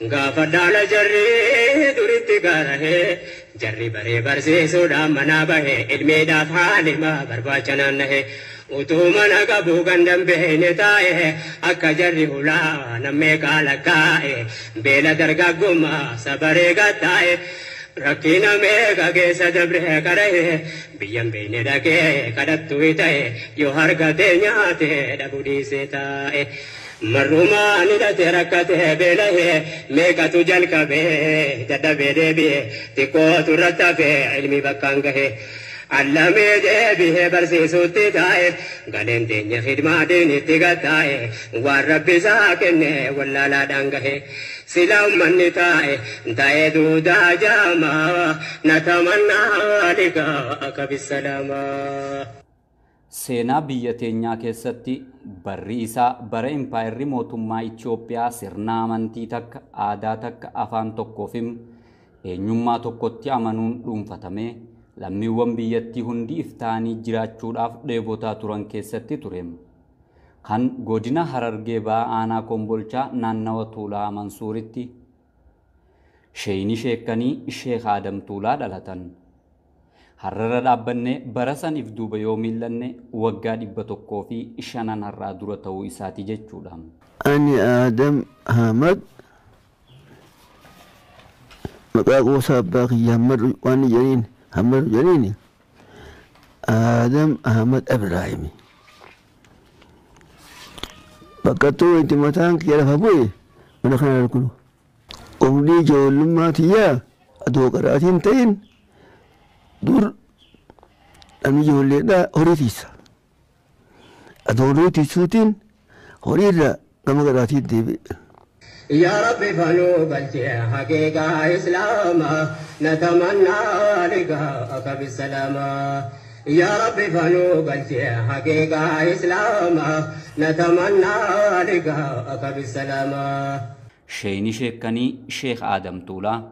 Gafadala jarri duritti garahe jarri bare barse soda manabahe ilmeda thalima barbachana nahe utumana gabu gandam behne tae akka jarri hula namme kalakae bela darga guma sabare gatae rakina me gage sadabre kare biyam bene dake kadattu itae yo hargate nyate dabudi setae Maruma nida terakate belahe meka tu jalkabe jada bedebe tiko tu ratabe ilmi bakkangahe allame debihe barsi sutti tae galende nya khidma deni tigatae wa rabbi sakene wallala dangahe silam manni tae tae du da jama natamanna lika akabisalama Seenaa biyya teenyaa keessatti barri isaa bara impaayirri mootummaa Itoophiyaa sirna amantii takka aadaa takka afaan tokkoof eenyummaa tokkotti amanuun dhuunfatamee lammiiwwan biyyattii hundi iftaanii jiraachuudhaaf dheebotaa turan keessatti ture. Kan godina Harargee Ba'aa Aanaa Kombolchaa naannawa Tuulaa Mansuuritti Sheeyni Sheekanii Sheek Adam Tuulaa dhalatan. Harara dhaabbanne barasaniif duuba yoo millanne waggaa 105 har'aa dura ta'uu isaati jechuudha. Ani Adam Ahmad maqaa qoosaa abbaa kiyya Ahmad waan jedhaniin Ahmad jedhaniin Adam Ahmad Ibrahim. Bakka itti mataan kiyya lafa bu'e mana kana arginu. Umrii ijoollummaa tiyyaa adoo qaraatiin ta'in dur namni ijoolleedha horii tiisa. Adoo horii tiisuutiin horiirra gama garaatiin deebi'e. يا ربي فلو قلتي حقيقة إسلاما نتمنى لقاءك بالسلامة يا ربي فلو قلتي حقيقة إسلاما نتمنى لقاءك بالسلامة Sheeyni Sheekanii Sheek Adam Tuulaa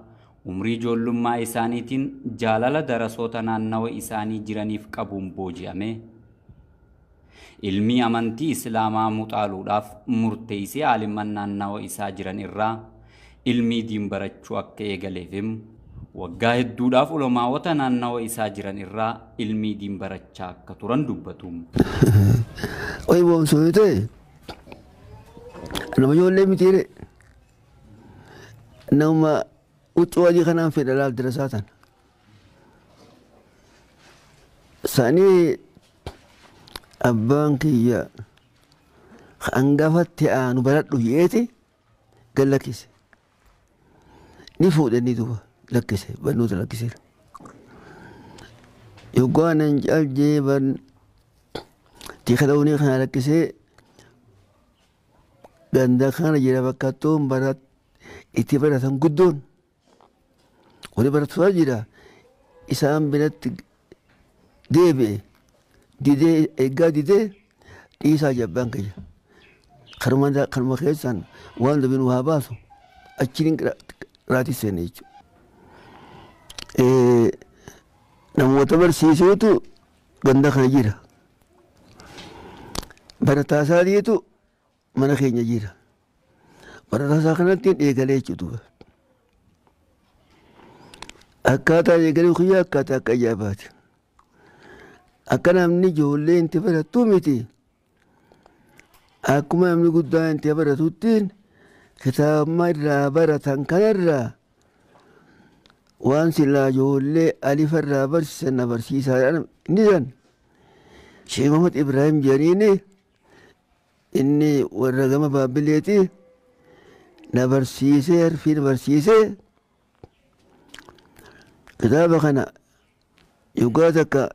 umrii ijoollummaa isaaniitiin jaalala darasoota naannawa isaanii jiraniif qabuun booji'ame. Ilmi amantii Islaamaa muuxaaluudhaaf murteessee aaliman naannawa isaa jiran irraa ilmi diin barachuu akka eegaleefim waggaa hedduudhaaf ulamaawota naannawa isaa jiran irraa ilmi diin barachaa akka turan dubbatu. Oyi boomsoo ta'e nama ijoollee mitiire nama uccuu adii kanaan fedhalaaf dirasaa tan. Sanii abbaan kiyya hangafatti aanu baradhu yeeti gad lakkise. Ni fuudhanii duuba lakkise barnoota lakkise. Yoggaanan jal'ee ban tiikadawunii kana lakkisee ganda kana jira bakkattoon barat itti baratan guddoon wali baratuusaa jira isaan biratti deebi'e didee eeggaa didee dhiisaa jabbaan kiyya kanuma keessaan waan dabin waa baasu achiin raatii seene jechuudha. Namoota barsiisuutu ganda kana jira. Barataasaa dhiitu mana keenya jira. Barataasaa kanatti eegalee jechuudha. Akkaataa eegalee kiyyaa akkaataa akka ajaa'ibaati. Akka namni ijoollee itti barattu miti. Akkuma namni guddaa itti baratuttiin kitaaba irraa baratan kanarraa waan silaa ijoollee alifarraa barsiisan na barsiisaa ni san. Sheek Muhammad Ibrahim jedhaniini inni warra gama Baabbileeti na barsiisee harfii na barsiisee kitaaba kana yoggaa takka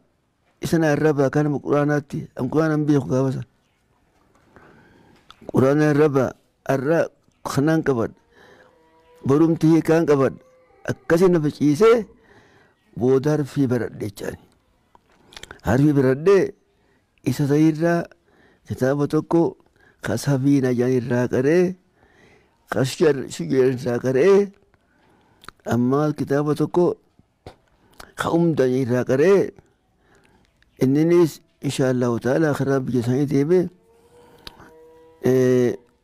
isana arraba kanama quraanaatti quraanan beeku gaafa san. Quraana arraba arraa kanaan qabadha barumti hiikaan qabadha akkasiin na faciisee booda harfii baradhe jechaani. Harfii baradhee isa ta'irraa kitaaba tokko kasafiina jaan irraa qaree kashujar irraa qaree amma kitaaba tokko ka'umda irraa qaree inninis inshaallahu ta'ala karaa biyya isaanii deemee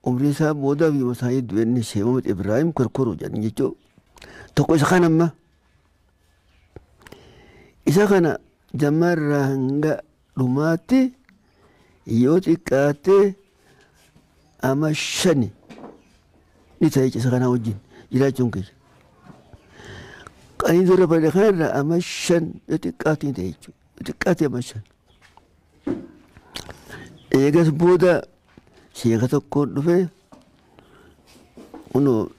umrii isaa booda biyya isaanii du'enni Sheekh Muhammad Ibrahim korkoroo jedhan jechuun tokko isa kana amma isa kana jammarraa hanga dhumaatti yoo xiqqaate ama 5 ni ta'e isa kana wajjin jiraachuun kiyya. Qanii dura bare kanarraa ama 5 yoo xiqqaate ni ta'e jechuudha. Xiqqaate ama 5. Eegas booda sheeka tokkoon dhufe kunoo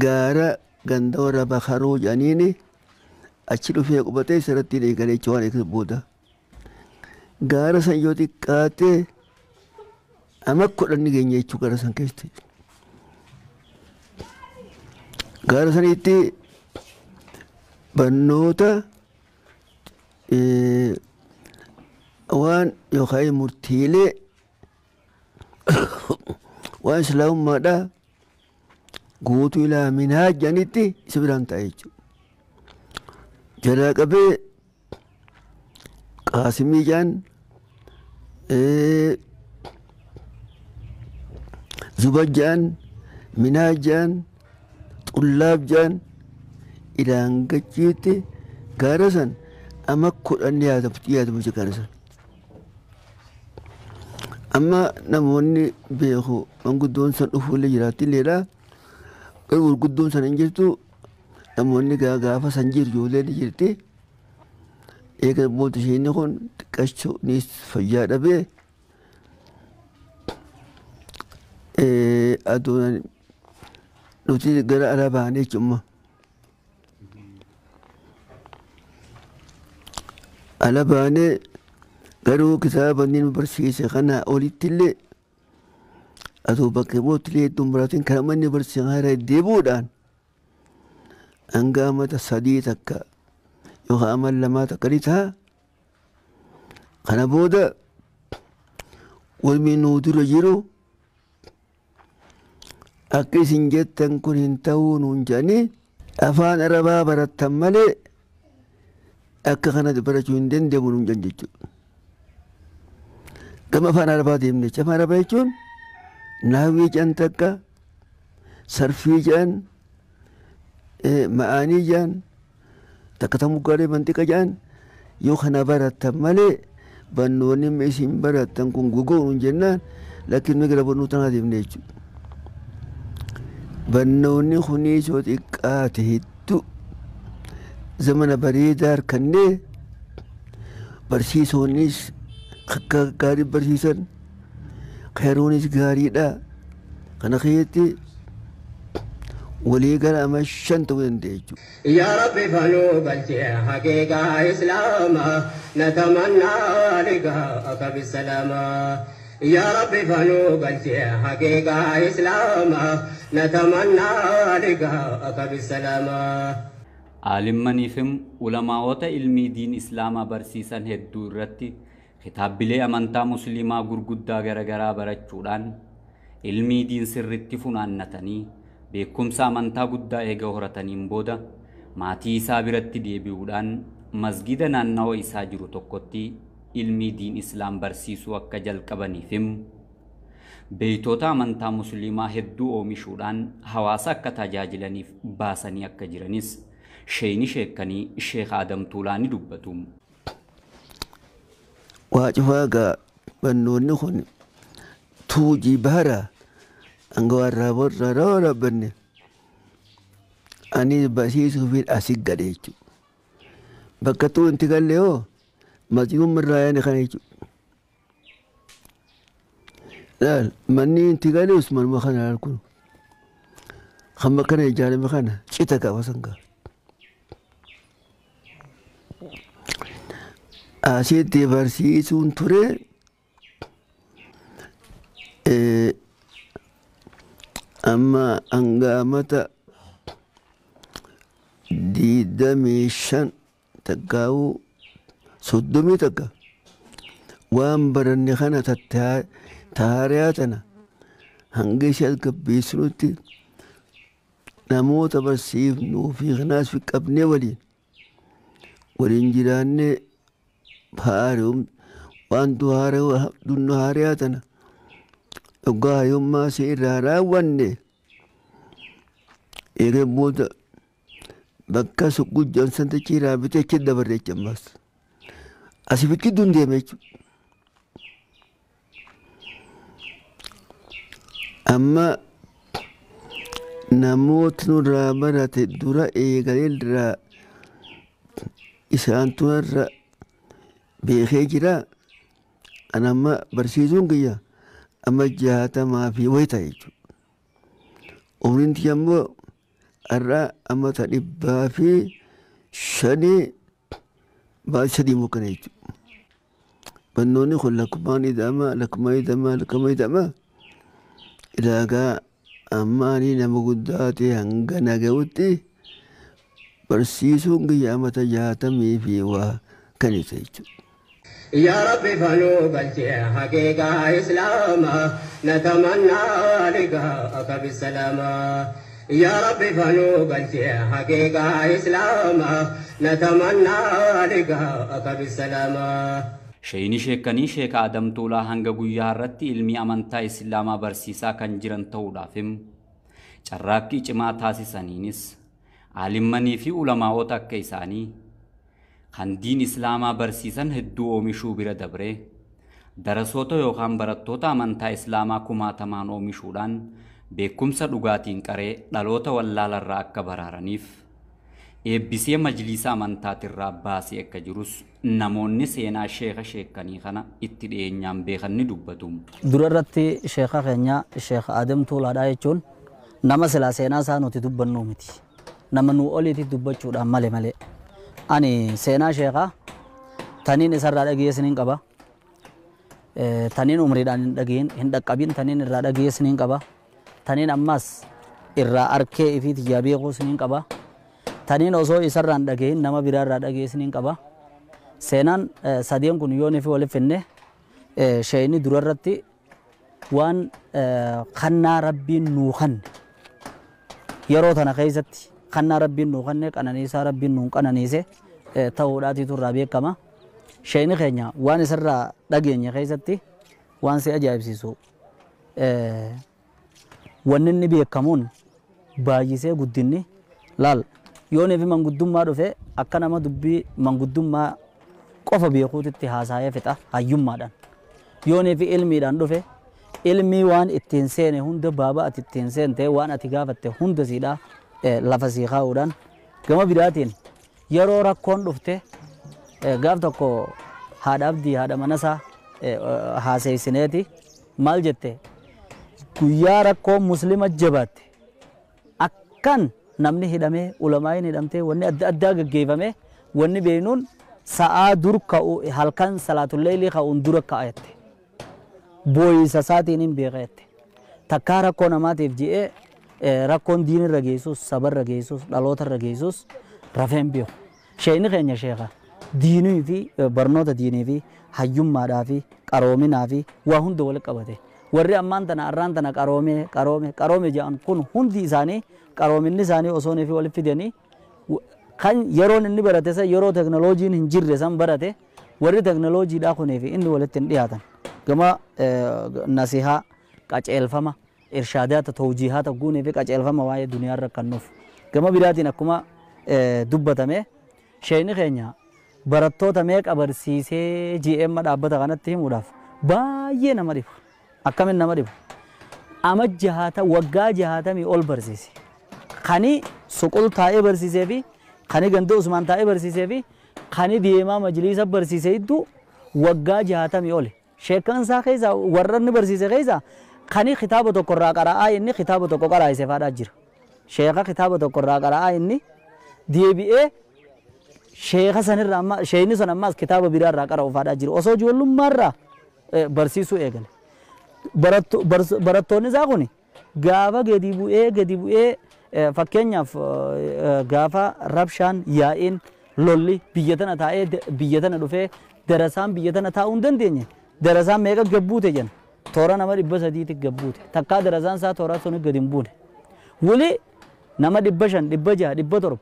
gaara ganda warra Bakaroo jedhaniini achi dhufee qubatee isarratti eegalee jecha waan eegas booda gaara san yoo xiqqaate ama 10 ni geenye jechuu gaara san keessatti. Gaara sanitti barnoota waan yookaan murtiilee waan islaamummaadhaa guutuu ilaa minhaaj jedhanitti isa biraan ta'e jechuudha. Jalaa qabee Qaasimii jedhan Zubad jedhan Minhaaj jedhan Xullaab jedhan ilaan gachiitti gaara san ama 10 yaadamu gaara san. Amma namoonni beeku manguddoon san dhufuullee jiraatilleedha. Gurguddoon san hin jirtu namoonni gaafa san jiru ijoollee ni jirti. Eega booda isheen kun xiqqaachuunis fayyaa dhabee aduun nuti gara ala baanee jechuudha. Ala baanee garuu kitaaba inni nu barsiise kana olittillee aduu bakka boottilee hedduun biraatiin kan amma inni barsiise kana deebi'uudhaan hanga amata 3 takka yookaan ama 2 takka ni ta'a. Kana booda walmi nuu dura jiru akka isin jettan kun hin ta'uu nuun jedhanii afaan Arabaa barattan malee akka kana barachuu hin dandeenyu nuun jedhan jechuudha. Gama afaan Arabaa deemne afaan Arabaa jechuun naawwii jedhan takka sarfii jedhan ma'aanii jedhan takka tamuggaalee mantiqa jedhan yoo kana barattan malee barnoonni isin barattan kun gugoo nuun jennaan lakkiin gara barnoo tanaa deemne jechuudha. Barnoonni kunis yoo xiqqaate hedduu zamana bareedaa harkannee barsiisonnis akka gaarii barsiisan khayruunis gaariidha. Kana keessatti walii gara ama 5 ta'uu danda'a jechuudha. يا ربي فنو قلتي حقيقة إسلاما نتمنى لقاءك بالسلامة. يا ربي فنو قلتي حقيقة إسلاما نتمنى لقاءك بالسلامة. Aalimmaniifim ulamaawota ilmii diin islaamaa barsiisan hedduu irratti kitaabbilee amantaa musliimaa gurguddaa garagaraa barachuudhaan ilmii diin sirritti funaannatanii beekumsa amantaa guddaa eega horataniin booda maatii isaa biratti deebi'uudhaan masgida naannawa isaa jiru tokkotti ilmii diin islaam barsiisuu akka jalqabaniifim beeytoota amantaa musliimaa hedduu oomishuudhaan hawaasa akka tajaajilaniif baasanii akka jiranis sheeyni sheekanii Sheekh Adam Tuulaani dubbatu. Waajifaagaa barnoonni kun tuujii bahara hanga warraa borraa rabbanne ani barsiisuufi asii gade jechuudha. Bakka tuu inti galle hoo masjiiduma irraa yaane kana jechuudha. Manni inti galle usmanuma kana halkun hamma kana ijaarame kana cita qaba sangaa. Asitti barsiisuun ture amma hanga amata 25 takkaa'u 30 takka waan baranne kana taariyaa tana hanga ishee gabbeessinutti namoota barsiifnuu fi kanaas fi qabnee waliin jiraannee haareum waan duhaariyaa tana dhugaa yommaa si irraa raawwanne eegee booda bakka suggujjoon santachiiraa bitee achi dabarree jammaas asifitti dundeeme jechuudha. Amma namoota nurraa barate dura eegalee irraa isaan tunarra beekee jira. Anamma barsiisuun kiyya amma 60 fi wayita jechuudha. Umriin kiyya immoo har'a amma 105 baay'ee sadii mukkana jechuudha. Bannoonni kun lakkumaan ida'ama ilaagaa ammaanii nama guddaa ta'e hanga naga'utti barsiisuun kiyya amma 60 fi waa kan isa jechuudha. يا ربي فنوب حقيقة إسلاما نتمنى لقاءك بالسلامة يا ربي فنوب حقيقة إسلاما نتمنى لقاءك بالسلامة Shayini sheekanii sheeka Adam Tuulaa hanga guyyaa irratti ilmi amantaa Islaamaa barsiisaa kan jiran ta'uudhaafim carraaqqii cimaa taasisaniinis aalimmanii fi ulamaa'ota akka isaanii kan diin Islaamaa barsiisan hedduu oomishuu bira dabree darasoota yookaan barattoota amantaa Islaamaa kumaatamaan oomishuudhaan beekumsa dhugaatiin qaree dhaloota wallaalarraa akka baraaraniif eebbisee majliisa amantaatirraa baasee akka jirus namoonni seenaa sheeka sheekanii kana itti dhiyeenyaan beekan ni dubbatu. Durarratti sheeka keenya sheeka Adam Tuulaadhaa jechuun nama silaa seenaa isaa nuti dubbannu miti. Nama nu oliitti dubbachuudhaan malee. Ani seenaa sheeka taniin isarraa dhageessiniin qaba. Taniin umriidhaan hin dhaqqabin taniin irraa dhageessiniin qaba. Taniin ammas irraa arkee fi tiyyaa beekuusiniin qaba. Taniin osoo isarraan dhageessin nama biraarraa dhageessiniin qaba. Seenaan sadeen kun yoo nufi waliif finne sheeyni durarratti waan kannaa rabbiin nuu kanne yeroo tana keessatti kannaa rabbiin nuu kanne qananiisaa rabbiin nuu qananiise ta'uudhaatiitu irraa beekama. Sheeyni keenya waan isarraa dhageenye keessatti waan si ajaa'ibsiisu wanni inni beekamuun baay'isee guddinni laal yoo nufi manguddummaa dhufe akka nama dubbii manguddummaa qofa beekuutitti haasa'ee fixa hayyummaadhaan. Yoo nufi ilmiidhaan dhufe ilmii waan ittiin seene hunda baaba ati ittiin seente waan ati gaafatte hunda siidhaa lafa sii kaa'uudhaan gama biraatiin yeroo rakkoon dhufte gaaf tokko haadha abdii haadha manasaa haaseessineeti maal jette guyyaa rakkoon muslima jabaatte akkan namni hidhamee ulamaayin hidhamtee wanni adda addaa gaggeeffame wanni beenuun sa'aa dur ka'u halkan salaatulleelii ka'uun dura ka'atte booyisa isaatiin hin beekette takkaa rakkoo namaatiif ji'ee rakkoon diinirra geessus sabarra geessus dhalootarra geessus rafeen beeku. Sheeyni keenya sheeka diinii fi barnoota diinii fi hayyummaadhaa fi qaroominaa fi waa hunda walitti qabate. Warri ammaan tana arraan tana qaroome jedhan kun hundi isaanii qaroominni isaanii osoo nufi walitti fidanii kan yeroon inni barate san yeroo teknooloojiin hin jirre san barate warri teknooloojiidhaa kunii fi inni walitti hin dhiyaatan. Gama nasihaa qaceelfama irshaadaata tawjiihaata guunii fi qaceelfama waa'ee duniyaarra kennuuf. Gama biraatiin akkuma dubbatame sheeyni keenya barattoota meeqa barsiisee GM dhaabbata kanatti himuudhaaf baay'ee nama dhiba. Akkamin nama dhiba. Ama waggaa 60 ol barsiise. Kani suqul taa'ee barsiisee fi kani ganda Usmaan taa'ee barsiisee fi kani deemaa majliisa barsiisee iddoo waggaa 60 ol. Sheekan isaa keessa warra inni barsiise keessa kani kitaaba tokko irraa qara'aa inni kitaaba tokko qaraa'isee faadhaa jira. Sheeka kitaaba tokko irraa qara'aa inni deebi'ee sheeka sanirraa amma sheeyni sun ammas kitaaba biraa irraa qara'u faadhaa jira. Osoo ijoollummaarraa barsiisuu eegale. Barattoonni isaa kun gaafa gadi bu'ee fakkeenyaaf gaafa rabshaan yaa'iin lolli biyya tana taa'ee biyya tana dhufee darasaan biyya tana taa'uu hin dandeenye. Darasaan meeqa gabbuute jenna. Toora nama 300 gabbuute. Takkaa darasaan isaa toora sun gadi hin buune. Wuli nama 500, 600, 700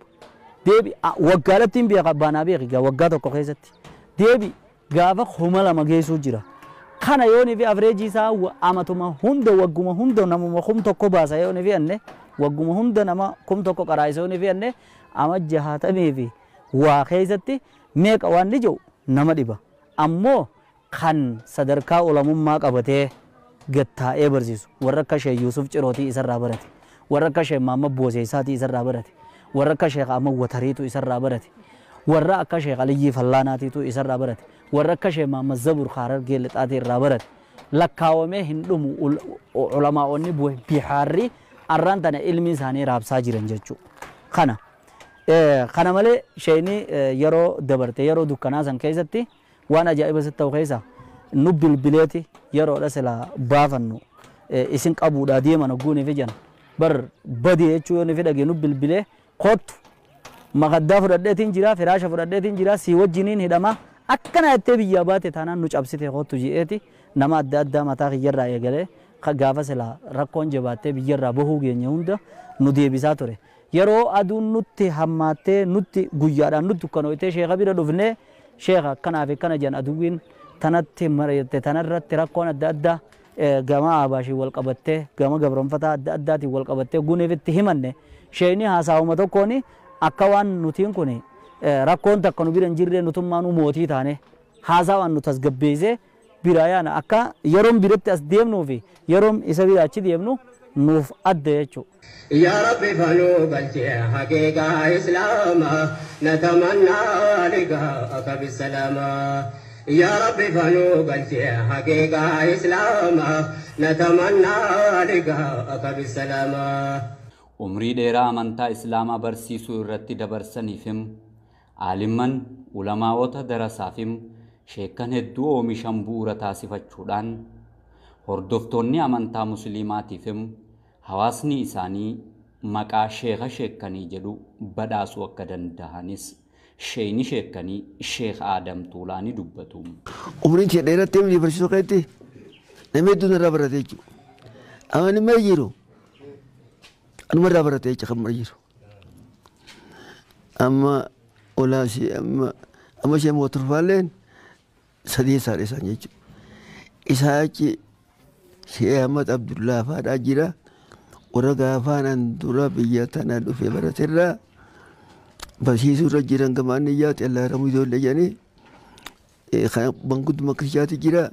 deebi waggaadhattiin beeka baanaa beeki waggaa tokko keessatti deebi gaafa 2,000 geessuu jira. kana yooni fi average isaa amatuma hunda wagguma hunda namuma kum tokko baasa yooni fi anne wagguma hunda nama kum tokko qaraayisa yooni fi anne ama 60 fi waa keessatti meeqa waan ni jiru nama dhiba ammoo kan sadarkaa ulamummaa qabatee gattaa'ee barsiisu warra akka Sheekh Yuusuf Cirootii isarraa barate warra akka Sheekh Maamad Booseesaatii isarraa barate warra akka Sheekh Ahmad Watariitu isarraa barate warra akka Sheekh Aliyyii Fallaanaatiitu isarraa barate warra akka Sheekh Maamad Zabur Harargee Lixaatii irraa barate lakkaawamee hin dhumu ulamaa'onni bihaarri arraan tana ilmi isaanii raabsaa jiran jechuudha. Kana malee sheekni yeroo dabarte yeroo dukkanaa san keessatti waan ajaa'iba sitti ta'u keessa nu bilbileeti yeroodha sila baafannu isin qabuudhaa deeman ogguun ifi jan bar badii jechuu yoo ifi dhagee nu bilbilee kottu makaddaa fudhadheetiin jira firaasha fudhadheetiin jira si wajjiniin hidhama akkana jettee biyyaa baate taanaan nu cabsite kottu ji'eeti nama adda addaa mataa kiyyarraa eegalee gaafa sila rakkoon jabaattee biyyarraa bahuu keenya hunda nu deebisaa ture. Yeroo aduun nutti hammaattee nutti guyyaadhaan nutti dukkanooytee sheekha bira dhufnee sheekha akkanaaf akkana jan aduun tanatti mari'atte tanarratti rakkoon adda addaa gama Abaashii wal qabattee gama gabroonfataa adda addaatiin wal qabattee guneefitti himanne sheekni haasaawuma tokkoon akka waan nutiin kun rakkoon takka nu bira hin jirre nutummaanuu mootii taane haasawaan nu tasgabbeessee biraa yaana akka yeroon biratti as deemnuu fi yeroon isa bira achi deemnu nuuf adda jechuudha. يا ربي فلو قلتي حقيقة إسلاما نتمنى لقاءك بالسلامة يا ربي فلو قلتي حقيقة إسلاما نتمنى لقاءك بالسلامة umrii dheeraa amantaa islaamaa barsiisuu irratti dabarsaniifim aalimman ulamaawota darasaafim sheekkan hedduu oomishan bu'uura taasifachuudhaan hordoftoonni amantaa musliimaatiifim hawaasni isaanii maqaa sheekha sheekkanii jedhu badhaasuu akka danda'anis sheekni sheekkanii Sheekh Aadam Tuulaanii dubbatu. Umriin ishee dheerattee miti barsiisuu keessatti namni hedduun irraa barate jechuudha. Amani mara jiru. Anuma irraa barate jechuudha kan mara jiru. Amma olaasii amma ishee mootorfaalleen sadii isaadha isaan jechuudha. Isaa achi Sheekh Ahmad Abdullaa faadhaa jira. Warra gaafaanan dura biyya tana dhufe baraterraa barsiisuu irra jiran gamaan iyyaatti allaaramuu ijoollee jedhanii mangudduma Kiristiyanaatti jira.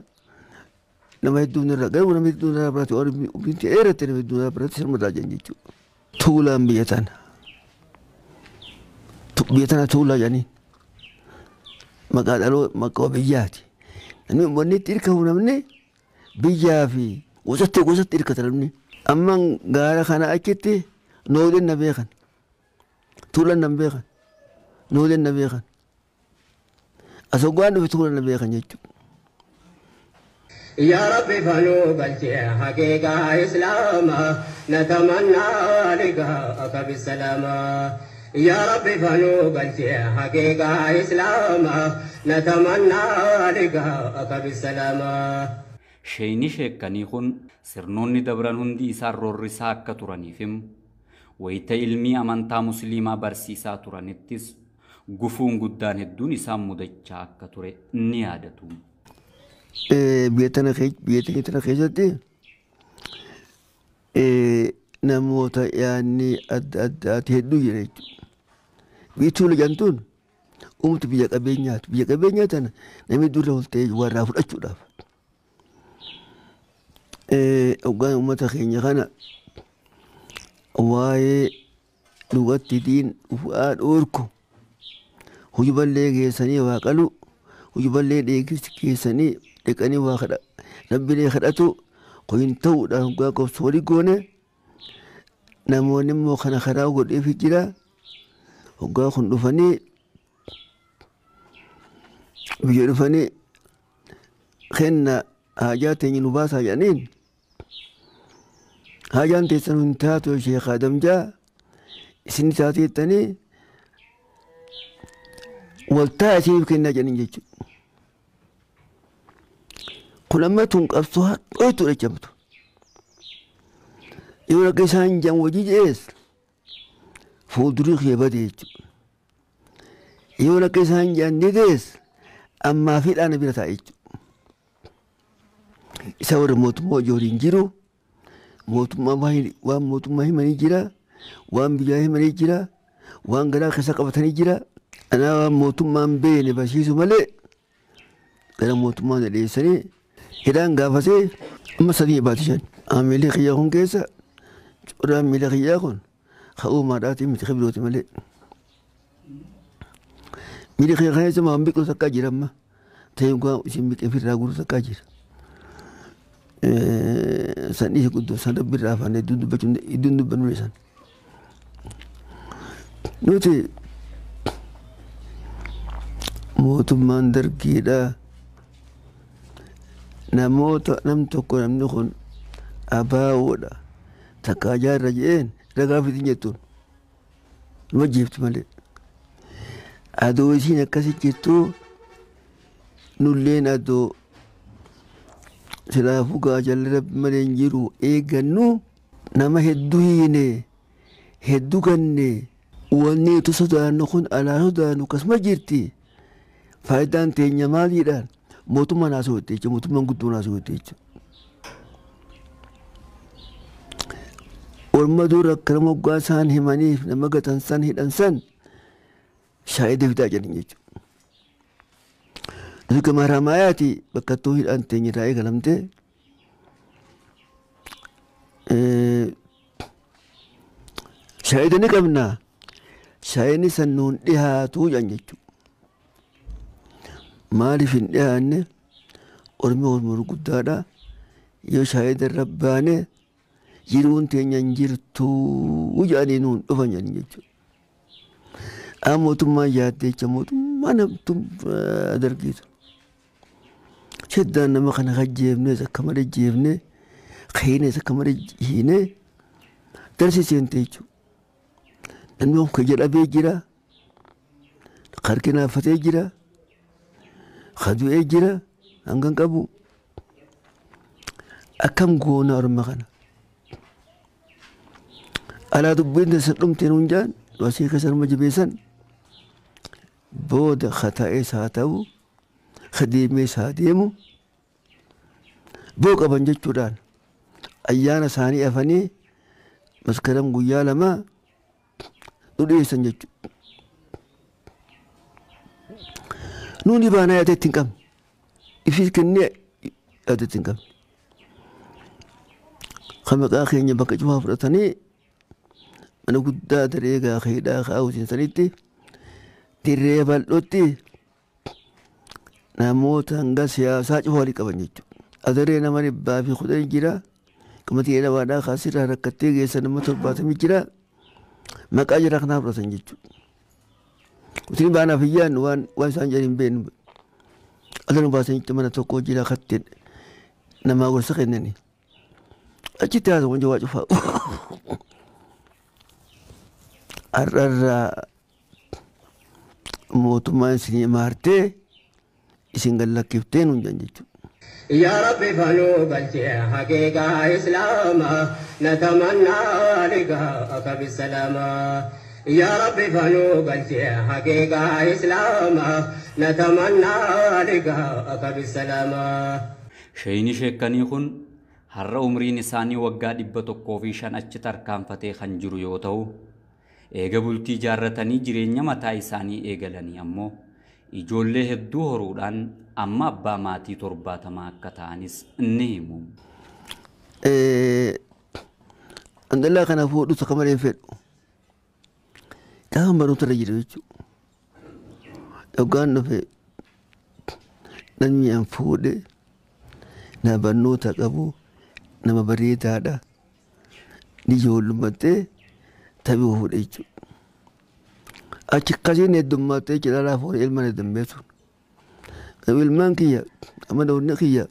Nama hedduun irraa garuu nama hedduun irraa barate umriin dheeratte nama hedduun irraa barate sirma irraa jiran jechuudha. Tuulaan biyya tana tuulaa jedhanii maqaa dhaloo maqaa biyyaati. Namni wanni itti hirkamu namni biyyaa fi gosatti hirkata namni. Amman gaara kana achitti nooleen na beekan tuulan na beekan nooleen na beekan asoggaan dhufe tuulan na beekan jechuudha. يا ربي فلو قلتي حقيقة إسلاما نتمنى لقاءك بالسلامة يا ربي فلو قلتي حقيقة إسلاما نتمنى لقاءك بالسلامة sheekni sheekkanii kun sirnoonni dabran hundi isaan roorrisaa akka turaniifim wayita ilmii amantaa musliimaa barsiisaa turanittis gufuun guddaan hedduun isaan mudachaa akka ture ni yaadatu. Biyya tana keessatti namoota yaanni adda addaati hedduu jira jechuudha. Biyyi tuula jantuun uumtu biyya qabeenyaati. Biyya qabeenyaa tana namni dura oltee warraa fudhachuudhaaf. Hoggaan uummata keenya kana waa'ee dhugatti diin ufaa dhoorku hujuballee geessanii waa qalu hujuballee geessanii dhiqanii waa rabbilee kadhatu kun ta'uudhaan hoggaa qobsu walii goone namoonni immoo kana karaa godheef jira hoggaa kun dhufanii biyya dhufanii kenna haajaa teenya nu baasaa jedhaniin haajaan teessan hin taatu Sheekh Aadam jaa isin taatee jettanii waltaa isiniif kennaa jedhaniin jechuudha. Kun amma tun qabsoo hadhooytu dhechamtu. Yoo akka isaan jaan wajii jees fuuldurii kee bade jechuudha. Yoo akka isaan jaan didees ammaa fi dhaana bira taa'e jechuudha. isa warra mootummaa ijoolleen jiru mootummaa waan mootummaa himanii jira waan biyyaa himanii jira waan garaa keessa qabatanii jira anaa waan mootummaan beene barsiisu malee gara mootummaan dhiyeessanii hidhaan gaafasee amma 3 baatii 5 amilee kiyyaa kun keessa curaan miila kiyyaa kun ka'uu maadhaatii miti kibirooti malee miila kiyyaa keessa maan biqilu takkaa jira amma ta'een kun isin biqee firraa guru takkaa jira sanniisi guddoo san rabbiirraa afaan idduun dubbannu leessan nuti mootummaan dargiidhaa nam tokko namni kun abaawoodha takkaa jaarra je'een ragaa fitin jettuun numa jeefti malee adoo isiin akkasi jirtuu nulleen adoo silaafuu gaajalli rabbi malee hin jiru eegannu nama hedduu hiine hedduu ganne wanni utu sodaannu kun alaa sodaannu akkasuma jirti faayidaan teenya maaliidhaan mootummaan haasawwatte jechuudha mootummaan guddoon haasawwatte jechuudha. Orma dura akkana moggaa isaan himaniif nama gatan san hidhan san shaayida fidaa jedhan jechuudha. Nuti gama ramaayaati bakka ittoo hidhaan teenya irraa eegalamte shaayida ni qabna shaayidni san nuun dhihaatuu jedhan jechuudha. Maaliif hin dhiyaanne ormi guddaadha yoo shaayida irra baane jiruun teenya hin jirtuu jedhanii nuun dhufan jedhan jechuudha. Amma mootummaan yaaddee jecha mootummaa namtu dargiitu. Sheddaan nama kana hajjeefnees akka malee jeefnee hiinees akka malee hiinee darsiseente jechuudha. Namni kun kiyya dhabee jira harki naafatee jira. Kadu'ee jira hangan qabu akkam goona orma kana alaa dubbiin tasan dhumteen hunjaan wasii kasarma jabeessan booda kataa'ees haa ta'u kadeemees haa deemu boo qaban jechuudhaan ayyaana isaanii afanii maskaram guyyaa lamaa nu dhiyeessan jechuudha. Nuni baanaa yaadeetti hin qabne ifis kennee yaadeetti hin qabne kan maqaa keenya bakka cufaa fudhatanii mana guddaa daree gaafeedhaa kaa'uutiin sanitti dirree bal'ootti namoota hanga siyaasaa cufaa walii qaban jechuudha. Adaree nama 110 jira qamadii dhawaadhaa kaasirraa rakkattee geessa nama 70 jira maqaa jira kanaa fudhatan jechuudha. Utiin baanaaf iyyaan waan isaan jedhin beenu adan baasanitti mana tokko jira kattee namaa gorsa kennani achitti haasa wanja waa cufaa har'arraa mootummaan isinii maartee isin gallakkiftee nuun jedhan jechuudha. يا ربي فنو قلتي حقيقة إسلاما نتمنى لقاءك بالسلامة يا ربي فنو قلتي حقيقة إسلاما نتمنى لقاءك بالسلامة شيني شيكاني خن har'a umriin isaanii waggaa 105 achi tarkaanfatee kan jiru yoo ta'u eega bultii jaarratanii jireenya mataa isaanii eegalanii ammoo ijoollee hedduu horuudhaan amma abbaa maatii 70 akka ta'anis inni himu. Andallaa kana fuudhu tokko malee fedhu gaafa barnoota irra jiru jechuudha. Yookaan dhufe namni an fuudhe na barnoota qabu nama bareedaadha ni ijoollummattee taphii fuudhe jechuudha. Achi akkasiin heddummattee cidhalaa fuudhe ilmaan heddummeessu. Ilmaan kiyya amanawni kiyya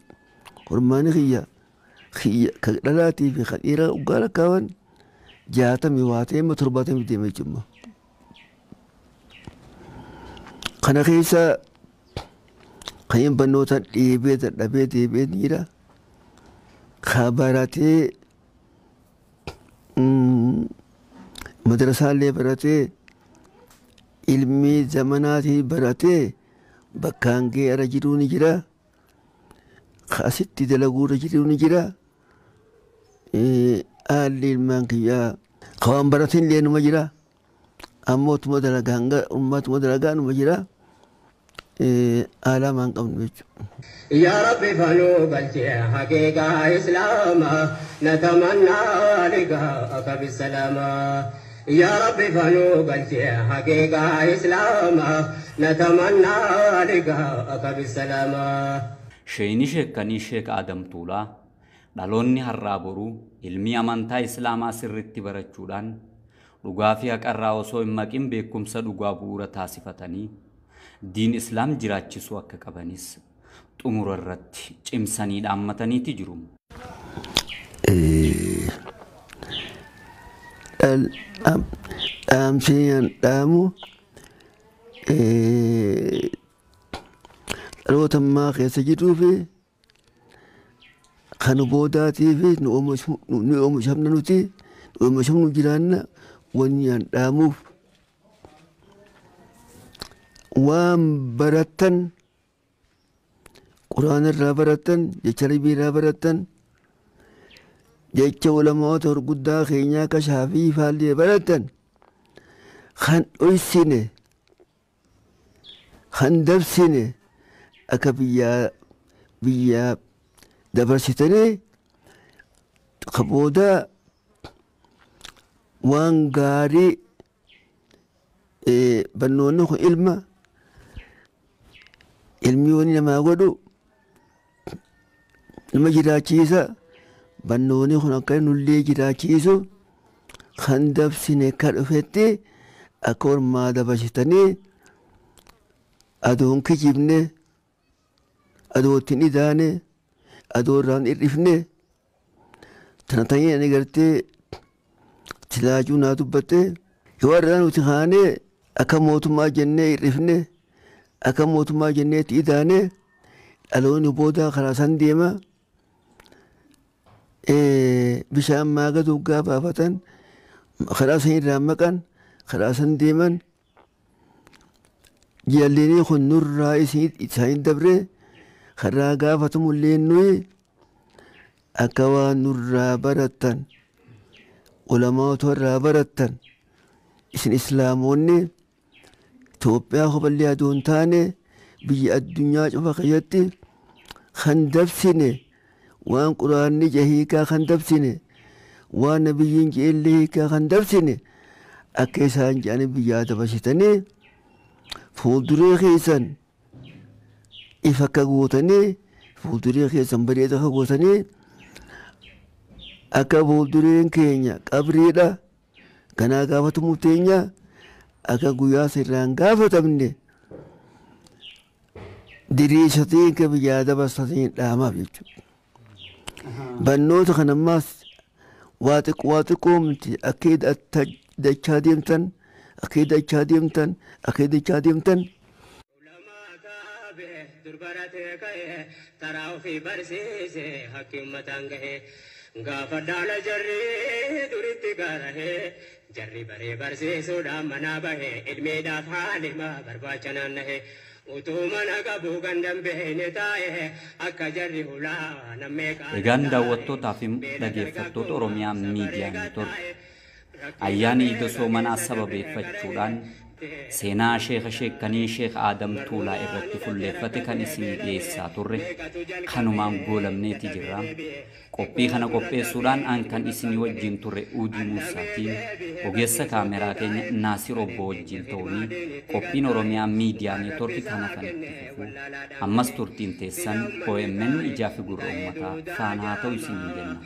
hormaani kiyya kan dhalaatii fi kan dhiiraa dhugaa lakkaawan 60 waa ta'e 70 deemee jechuudha. Kana keessa kan barnoota dhiibee dadhabee deebee dhiira baratee madrasaallee baratee ilmi zamanaatii baratee bakkaan ga'ee ara jiruu ni jira. asitti dalaguura jiru ni jira. Haalli ilmaan kiyyaa kawaan baratin illee numa jira. Ammoo utuma dalagaa hanga ummatuma dalagaa numa jira. Haala maan qabnu jechuudha. يا ربي فنو قلتي حقيقة إسلاما نتمنى لقاءك بالسلامة يا ربي فنو قلتي حقيقة إسلاما نتمنى لقاءك بالسلامة Sheeyni sheekkanii Sheek Aadam Tuulaa dhaloonni har'aa boruu ilmi amantaa Islaamaa sirriitti barachuudhaan dhugaa fi haqarraa osoo hin maqin beekumsa dhugaa bu'uura taasifatanii diin Islaam jiraachisuu akka qabanis xumura irratti cimsanii dhaammataniiti jiru. Dhaamseen dhaamu dhaloota ammaa keessa jiruu fi kan boodaatii fi nu oomishamna nuti nu oomishamnu jiraanna wanni aan dhaamuuf waan baratan quraana irraa baratan jecha rabbii irraa baratan jecha ulamoota gurguddaa keenyaa akka Shaafii faallee baratan kan dhoysine kan dabsine akka biyyaa dabarsitanii ka booda waan gaarii barnoonni kun ilmi wani namaa godhu nama jiraachiisa barnoonni kun akka nullee jiraachiisu kan dabsine ka dhufetti akka ormaa dabarsitanii adoon kijibne adootin idaane adoorraan irrifne tana ta'ee ani gartee tilaajuu naa dubbatte yoo irraa nuti haanee akka mootummaa jennee irrifne akka mootummaa jenneetti idaane dhaloonni booda karaa san deema bishaan maaga duggaa baafatan karaa san irraa maqan karaa san deeman jaallenii kun nurraa isaan dabre karaa gaafatamullee nuyi akka waan nurraa baratan ulamoota irraa baratan isin islaamoonni Itoophiyaa kophallee adoon taane biyya addunyaa cufa keessatti kan dabsine waan quraanni hiikaa kan dabsine waan nabiyyiin jeellee hiikaa kan dabsine akka isaan jedhanii biyyaa dabarsitanii fuulduree keessan ifa akka gootanii fuulduree keessan bareeda akka gootanii akka fuuldureen keenya qabriidha kanaa gaafatamu teenya akka guyyaa sirraan gaafatamne diriirsatii akka biyyaa dabarsatanii dhaamaaf jechuudha. Barnoota kan ammaas waa xiqqoo miti akka dachaa deemtan akka dachaa deemtan akka dachaa deemtan. durbaratee ka'ee taraa ofii barsiisee hakki uummataan gahee gaafa daala jarri duritti gaarahee jarri baree barsiisuudhaan manaa bahee ilmeedhaaf haalima barbaacha naannahee utuu mana qabuu gandan beene taa'ee akka jarri hulaa nammeeqaa. Egaan daawwattootaa fi dhaggeeffattoota Oromiyaa Miidiyaa Neetwoork ayyaana Iida Soomanaa sababeeffachuudhaan seenaa sheekanii Sheek Aadam Tuulaa irratti fulleeffate kan isinii dhiyeessaa turre kanumaan goolamneeti jirra. Qophii kana qopheessuudhaan an kan isinii wajjin turre Uudii Muusaatiin ogeessa kaameraa keenya Naasir Obbo wajjin ta'uun qophiin Oromiyaa Miidiyaa Neetwoork kana kan itti fufu ammas turtiin teessan OMN ijaa fi gurra uummataa faana haa ta'u isinii jenna.